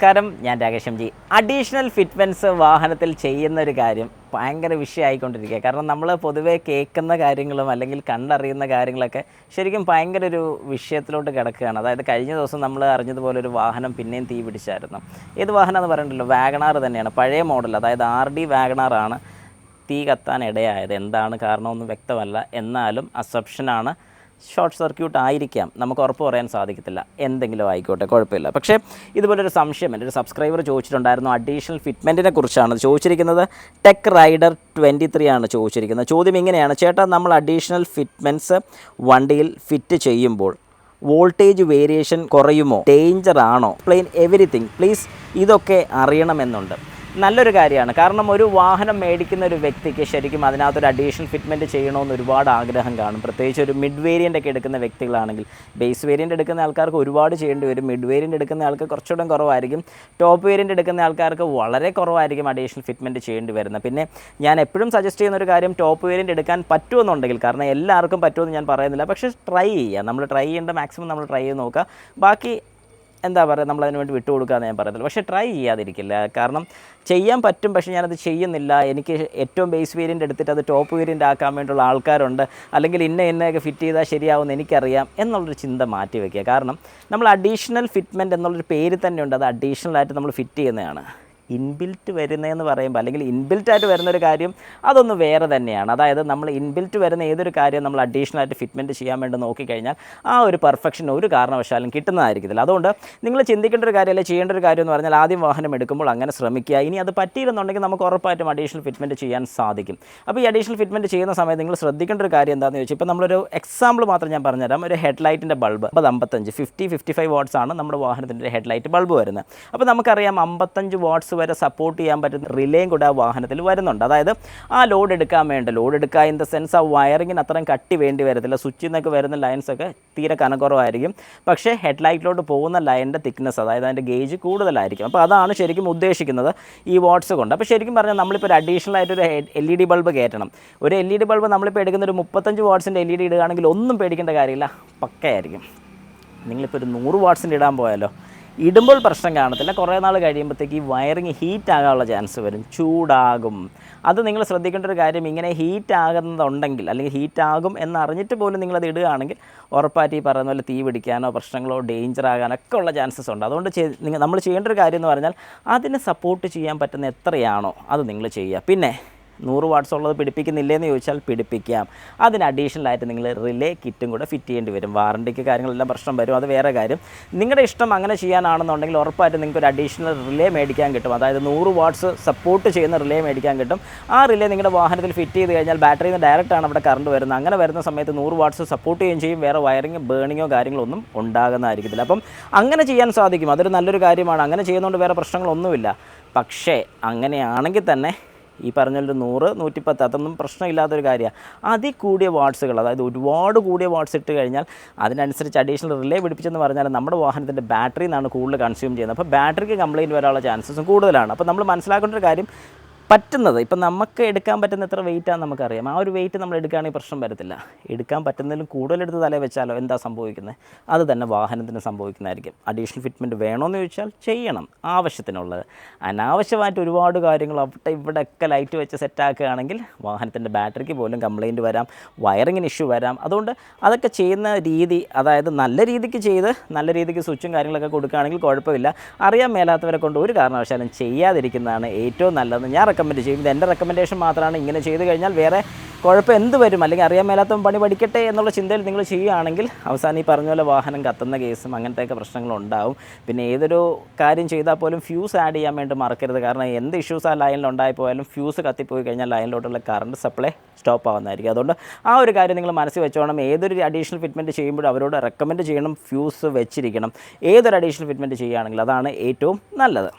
നമസ്കാരം, ഞാൻ Rakesh M G. Additional ഫിറ്റ്മെൻറ്റ്സ് വാഹനത്തിൽ ചെയ്യുന്നൊരു കാര്യം ഭയങ്കര വിഷയമായിക്കൊണ്ടിരിക്കുക. കാരണം നമ്മൾ പൊതുവേ കേൾക്കുന്ന കാര്യങ്ങളും അല്ലെങ്കിൽ കണ്ടറിയുന്ന കാര്യങ്ങളൊക്കെ ശരിക്കും ഭയങ്കര ഒരു വിഷയത്തിലോട്ട് കിടക്കുകയാണ്. അതായത് കഴിഞ്ഞ ദിവസം നമ്മൾ അറിഞ്ഞതുപോലെ ഒരു വാഹനം പിന്നെയും തീ പിടിച്ചായിരുന്നു. ഏത് വാഹനം എന്ന് പറയണ്ടല്ലോ, വാഗണാർ തന്നെയാണ്, പഴയ മോഡൽ. അതായത് RD വാഗണാറാണ് തീ കത്താൻ ഇടയായത്. എന്താണ് കാരണമൊന്നും വ്യക്തമല്ല. എന്നാലും അസംപ്ഷനാണ് ഷോർട്ട് സർക്യൂട്ട് ആയിരിക്കാം, നമുക്ക് ഉറപ്പ് പറയാൻ സാധിക്കത്തില്ല. എന്തെങ്കിലും ആയിക്കോട്ടെ, കുഴപ്പമില്ല. പക്ഷേ ഇതുപോലൊരു സംശയം എൻ്റെ ഒരു സബ്സ്ക്രൈബർ ചോദിച്ചിട്ടുണ്ടായിരുന്നു. അഡീഷണൽ ഫിറ്റ്മെൻറ്റിനെ കുറിച്ചാണ് ചോദിച്ചിരിക്കുന്നത്. ടെക് റൈഡർ 23 ആണ് ചോദിച്ചിരിക്കുന്നത്. ചോദ്യം ഇങ്ങനെയാണ്: ചേട്ടാ, നമ്മൾ അഡീഷണൽ ഫിറ്റ്മെൻറ്റ്സ് വണ്ടിയിൽ ഫിറ്റ് ചെയ്യുമ്പോൾ വോൾട്ടേജ് വേരിയേഷൻ കുറയുമോ, ഡേഞ്ചർ ആണോ, പ്ലെയിൻ എവരിത്തിങ് പ്ലീസ്, ഇതൊക്കെ അറിയണമെന്നുണ്ട്. നല്ലൊരു കാര്യമാണ്. കാരണം ഒരു വാഹനം മേടിക്കുന്ന ഒരു വ്യക്തിക്ക് ശരിക്കും അതിനകത്തൊരു അഡീഷണൽ ഫിറ്റ്മെൻറ്റ് ചെയ്യണമെന്ന് ഒരുപാട് ആഗ്രഹം കാണും. പ്രത്യേകിച്ച് ഒരു മിഡ് വേരിയൻ്റ് ഒക്കെ എടുക്കുന്ന വ്യക്തികളാണെങ്കിൽ. ബേസ് വേരിയൻ്റ് എടുക്കുന്ന ആൾക്കാർക്ക് ഒരുപാട് ചെയ്യേണ്ടി വരും. മിഡ് വേരിയൻ്റ് എടുക്കുന്ന ആൾക്ക് കുറച്ചുകൂടെ കുറവായിരിക്കും. ടോപ്പ് വേരിയൻ്റ് എടുക്കുന്ന ആൾക്കാർക്ക് വളരെ കുറവായിരിക്കും അഡീഷണൽ ഫിറ്റ്മെൻറ്റ് ചെയ്യേണ്ടി വരുന്നത്. പിന്നെ ഞാൻ എപ്പോഴും സജസ്റ്റ് ചെയ്യുന്ന ഒരു കാര്യം, ടോപ്പ് വേരിയൻ്റ് എടുക്കാൻ പറ്റുമെന്നുണ്ടെങ്കിൽ, കാരണം എല്ലാവർക്കും പറ്റുമെന്ന് ഞാൻ പറയുന്നില്ല, പക്ഷേ ട്രൈ ചെയ്യുക. നമ്മൾ ട്രൈ ചെയ്യേണ്ട മാക്സിമം നമ്മൾ ട്രൈ ചെയ്ത് നോക്കുക. ബാക്കി എന്താ പറയുക, നമ്മളതിന് വേണ്ടി വിട്ടുകൊടുക്കാമെന്ന് ഞാൻ പറയത്തില്ല. പക്ഷേ ട്രൈ ചെയ്യാതിരിക്കില്ല. കാരണം ചെയ്യാൻ പറ്റും, പക്ഷേ ഞാനത് ചെയ്യുന്നില്ല, എനിക്ക് ഏറ്റവും ബേസ് വേരിയൻ്റ് എടുത്തിട്ട് അത് ടോപ്പ് വേരിയൻ്റ് ആക്കാൻ വേണ്ടിയുള്ള ആൾക്കാരുണ്ട്, അല്ലെങ്കിൽ ഇന്നയൊക്കെ ഫിറ്റ് ചെയ്താൽ ശരിയാവുമെന്ന് എനിക്കറിയാം എന്നുള്ളൊരു ചിന്ത മാറ്റി വയ്ക്കുക. കാരണം നമ്മൾ അഡീഷണൽ ഫിറ്റ്മെൻറ്റ് എന്നുള്ളൊരു പേര് തന്നെയുണ്ട്. അത് അഡീഷണലായിട്ട് നമ്മൾ ഫിറ്റ് ചെയ്യുന്നതാണ്. ഇൻബിൽറ്റ് വരുന്നതെന്ന് പറയുമ്പോൾ, അല്ലെങ്കിൽ ഇൻബിൽറ്റായിട്ട് വരുന്നൊരു കാര്യം അതൊന്ന് വേറെ തന്നെയാണ്. അതായത് നമ്മൾ ഇൻബിൽറ്റ് വരുന്ന ഏതൊരു കാര്യം നമ്മൾ അഡീഷണലായിട്ട് ഫിറ്റ്മെൻറ്റ് ചെയ്യാൻ വേണ്ടി നോക്കിക്കഴിഞ്ഞാൽ ആ ഒരു പെർഫെക്ഷൻ ഒരു കാരണവശാലും കിട്ടുന്നതായിരിക്കത്തില്ല. അതുകൊണ്ട് നിങ്ങൾ ചിന്തിക്കേണ്ട ഒരു കാര്യം, അല്ലെങ്കിൽ ചെയ്യേണ്ട ഒരു കാര്യം എന്ന് പറഞ്ഞാൽ, ആദ്യം വാഹനം എടുക്കുമ്പോൾ അങ്ങനെ ശ്രമിക്കുക. ഇനി അത് പറ്റിയില്ലെന്നുണ്ടെങ്കിൽ നമുക്ക് ഉറപ്പായിട്ടും അഡീഷണൽ ഫിറ്റ്മെൻറ്റ് ചെയ്യാൻ സാധിക്കും. അപ്പോൾ ഈ അഡീഷണൽ ഫിറ്റ്മെൻറ്റ് ചെയ്യുന്ന സമയത്ത് നിങ്ങൾ ശ്രദ്ധിക്കേണ്ട ഒരു കാര്യം എന്താണെന്ന് ചോദിച്ചാൽ, ഇപ്പോൾ നമ്മളൊരു എക്സാമ്പിൾ മാത്രം ഞാൻ പറഞ്ഞുതരാം. ഒരു ഹെഡ്ലൈറ്റിൻ്റെ ബൾബ് 55 50-55 വാട്ട്സ് ആണ് നമ്മുടെ വാഹനത്തിൻ്റെ ഹെഡ്ലൈറ്റ് ബൾബ് വരുന്നത്. അപ്പോൾ നമുക്കറിയാം 55 വാട്ട്സ് വരെ സപ്പോർട്ട് ചെയ്യാൻ പറ്റുന്ന റിലേയും കൂടെ ആ വാഹനത്തിൽ വരുന്നുണ്ട്. അതായത് ആ ലോഡ് എടുക്കാൻ വേണ്ടി, ലോഡ് എടുക്കുക ഇൻ ദ സെൻസ് ആ വയറിങ്ങിന് അത്രയും കട്ടി വേണ്ടി വരത്തില്ല. സ്വിച്ചിൽ നിന്നൊക്കെ വരുന്ന ലൈൻസൊക്കെ തീരെ കനക്കുറവായിരിക്കും. പക്ഷേ ഹെഡ്ലൈറ്റിലോട്ട് പോകുന്ന ലൈനിൻ്റെ തിക്നെസ്, അതായത് അതിൻ്റെ ഗേജ് കൂടുതലായിരിക്കും. അപ്പോൾ അതാണ് ശരിക്കും ഉദ്ദേശിക്കുന്നത് ഈ വാട്ട്സ് കൊണ്ട്. അപ്പോൾ ശരിക്കും പറഞ്ഞാൽ നമ്മളിപ്പോൾ ഒരു അഡീഷണൽ ആയിട്ടൊരു LED ബൾബ് കയറ്റണം. ഒരു LED ബൾബ് നമ്മളിപ്പോൾ എടുക്കുന്ന ഒരു 35 വാട്ട്സിൻ്റെ LED ഇടുകയാണെങ്കിൽ ഒന്നും പേടിക്കേണ്ട കാര്യമില്ല, പക്കയായിരിക്കും. നിങ്ങളിപ്പോൾ ഒരു 100 വാട്ട്സിൻ്റെ ഇടാൻ പോയാലോ, ഇടുമ്പോൾ പ്രശ്നം കാണത്തില്ല. കുറേ നാൾ കഴിയുമ്പോഴത്തേക്ക് ഈ വയറിങ് ഹീറ്റ് ആകാനുള്ള ചാൻസ് വരും, ചൂടാകും. അത് നിങ്ങൾ ശ്രദ്ധിക്കേണ്ട ഒരു കാര്യം, ഇങ്ങനെ ഹീറ്റ് ആകുന്നതുണ്ടെങ്കിൽ, അല്ലെങ്കിൽ ഹീറ്റ് ആകും എന്നറിഞ്ഞിട്ട് പോലും നിങ്ങളത് ഇടുകയാണെങ്കിൽ ഉറപ്പായിട്ട് ഈ പറയുന്ന പോലെ തീ പിടിക്കാനോ പ്രശ്നങ്ങളോ ഡേഞ്ചർ ആകാനൊക്കെ ഉള്ള ചാൻസസ് ഉണ്ട്. അതുകൊണ്ട് നമ്മൾ ചെയ്യേണ്ട ഒരു കാര്യം എന്ന് പറഞ്ഞാൽ, അതിനെ സപ്പോർട്ട് ചെയ്യാൻ പറ്റുന്ന എത്രയാണോ അത് നിങ്ങൾ ചെയ്യുക. പിന്നെ 100 വാട്ട്സ് ഉള്ളത് പിടിപ്പിക്കുന്നില്ലേന്ന് ചോദിച്ചാൽ പിടിപ്പിക്കാം. അതിന് അഡീഷണലായിട്ട് നിങ്ങൾ റിലേ കിറ്റും കൂടെ ഫിറ്റ് ചെയ്യേണ്ടി വരും. വാറണ്ടിക്ക് കാര്യങ്ങളെല്ലാം പ്രശ്നം വരും, അത് വേറെ കാര്യം. നിങ്ങളുടെ ഇഷ്ടം അങ്ങനെ ചെയ്യാനാണെന്നുണ്ടെങ്കിൽ ഉറപ്പായിട്ട് നിങ്ങൾക്ക് ഒരു അഡീഷണൽ റിലേ മേടിക്കാൻ കിട്ടും. അതായത് 100 വാട്ട്സ് സപ്പോർട്ട് ചെയ്യുന്ന റിലേ മേടിക്കാൻ കിട്ടും. ആ റിലേ നിങ്ങളുടെ വാഹനത്തിൽ ഫിറ്റ് ചെയ്ത് കഴിഞ്ഞാൽ ബാറ്ററിയിൽ നിന്ന് ഡയറക്റ്റാണ് അവിടെ കറണ്ട് വരുന്നത്. അങ്ങനെ വരുന്ന സമയത്ത് 100 വാട്ട്സ് സപ്പോർട്ട് ചെയ്യുകയും ചെയ്യും. വേറെ വയറിങ് ബേണിങ്ങോ കാര്യങ്ങളോ ഒന്നും ഉണ്ടാകുന്നതായിരിക്കത്തില്ല. അപ്പം അങ്ങനെ ചെയ്യാൻ സാധിക്കും, അതൊരു നല്ലൊരു കാര്യമാണ്. അങ്ങനെ ചെയ്യുന്നതുകൊണ്ട് വേറെ പ്രശ്നങ്ങളൊന്നുമില്ല. പക്ഷേ അങ്ങനെയാണെങ്കിൽ തന്നെ ഈ പറഞ്ഞൊരു 100 110 അതൊന്നും പ്രശ്നമില്ലാത്തൊരു കാര്യമാണ്. അതിൽ കൂടിയ വാട്ട്സുകൾ, അതായത് ഒരുപാട് കൂടിയ വാട്ട്സ് ഇട്ട് കഴിഞ്ഞാൽ അതിനനുസരിച്ച് അഡീഷണൽ റിലേ പിടിപ്പിച്ചെന്ന് പറഞ്ഞാൽ നമ്മുടെ വാഹനത്തിൻ്റെ ബാറ്ററിയിൽ നിന്നാണ് കൂടുതൽ കൺസ്യൂം ചെയ്യുന്നത്. അപ്പോൾ ബാറ്ററിക്ക് കംപ്ലയിൻറ്റ് വരാനുള്ള ചാൻസസും കൂടുതലാണ്. അപ്പോൾ നമ്മൾ മനസ്സിലാക്കേണ്ട ഒരു കാര്യം, പറ്റുന്നത് ഇപ്പം നമുക്ക് എടുക്കാൻ പറ്റുന്ന എത്ര വെയിറ്റാണെന്ന് നമുക്കറിയാം. ആ ഒരു വെയിറ്റ് നമ്മൾ എടുക്കുകയാണെങ്കിൽ പ്രശ്നം വരത്തില്ല. എടുക്കാൻ പറ്റുന്നതിലും കൂടുതലെടുത്ത് തലേ വെച്ചാലോ എന്താ സംഭവിക്കുന്നത്? അത് തന്നെ വാഹനത്തിന് സംഭവിക്കുന്നതായിരിക്കും. അഡീഷണൽ ഫിറ്റ്മെൻറ്റ് വേണമെന്ന് ചോദിച്ചാൽ ചെയ്യണം, ആവശ്യത്തിനുള്ളത്. അനാവശ്യമായിട്ട് ഒരുപാട് കാര്യങ്ങൾ അവിടെ ഇവിടെയൊക്കെ ലൈറ്റ് വെച്ച് സെറ്റാക്കുകയാണെങ്കിൽ വാഹനത്തിൻ്റെ ബാറ്ററിക്ക് പോലും കംപ്ലയിൻറ്റ് വരാം, വയറിങ്ങിന് ഇഷ്യൂ വരാം. അതുകൊണ്ട് അതൊക്കെ ചെയ്യുന്ന രീതി, അതായത് നല്ല രീതിക്ക് ചെയ്ത് നല്ല രീതിക്ക് സ്വിച്ചും കാര്യങ്ങളൊക്കെ കൊടുക്കുകയാണെങ്കിൽ കുഴപ്പമില്ല. അറിയാൻ മേലാത്തവരെ കൊണ്ട് ഒരു കാരണവശാലും ചെയ്യാതിരിക്കുന്നതാണ് ഏറ്റവും നല്ലതെന്ന് ഞാൻ റെക്കമെൻഡ് ചെയ്യും. ഇത് എൻ്റെ റെക്കമെൻഡേഷൻ മാത്രമാണ്. ഇങ്ങനെ ചെയ്ത് കഴിഞ്ഞാൽ വേറെ കുഴപ്പം എന്ത് വരും, അല്ലെങ്കിൽ അറിയാൻ മേലാത്തവൻ പണി പഠിക്കട്ടെ എന്നുള്ള ചിന്തയിൽ നിങ്ങൾ ചെയ്യുകയാണെങ്കിൽ അവസാനം ഈ പറഞ്ഞ പോലെ വാഹനം കത്തുന്ന കേസും അങ്ങനത്തെയൊക്കെ പ്രശ്നങ്ങളുണ്ടാവും. പിന്നെ ഏതൊരു കാര്യം ചെയ്താൽ പോലും ഫ്യൂസ് ആഡ് ചെയ്യാൻ വേണ്ടി മറക്കരുത്. കാരണം എന്ത് ഇഷ്യൂസ് ആ ലൈനിൽ ഉണ്ടായിപ്പോയാലും ഫ്യൂസ് കത്തിപ്പോയി കഴിഞ്ഞാൽ ലൈനിലോട്ടുള്ള കറണ്ട് സപ്ലൈ സ്റ്റോപ്പ് ആവുന്നതായിരിക്കും. അതുകൊണ്ട് ആ ഒരു കാര്യം നിങ്ങൾ മനസ്സിൽ വെച്ചോണം. ഏതൊരു അഡീഷണൽ ഫിറ്റ്മെൻറ്റ് ചെയ്യുമ്പോഴും അവരോട് റെക്കമെൻഡ് ചെയ്യണം, ഫ്യൂസ് വെച്ചിരിക്കണം. ഏതൊരു അഡീഷണൽ ഫിറ്റ്മെൻറ്റ് ചെയ്യുകയാണെങ്കിൽ അതാണ് ഏറ്റവും നല്ലത്.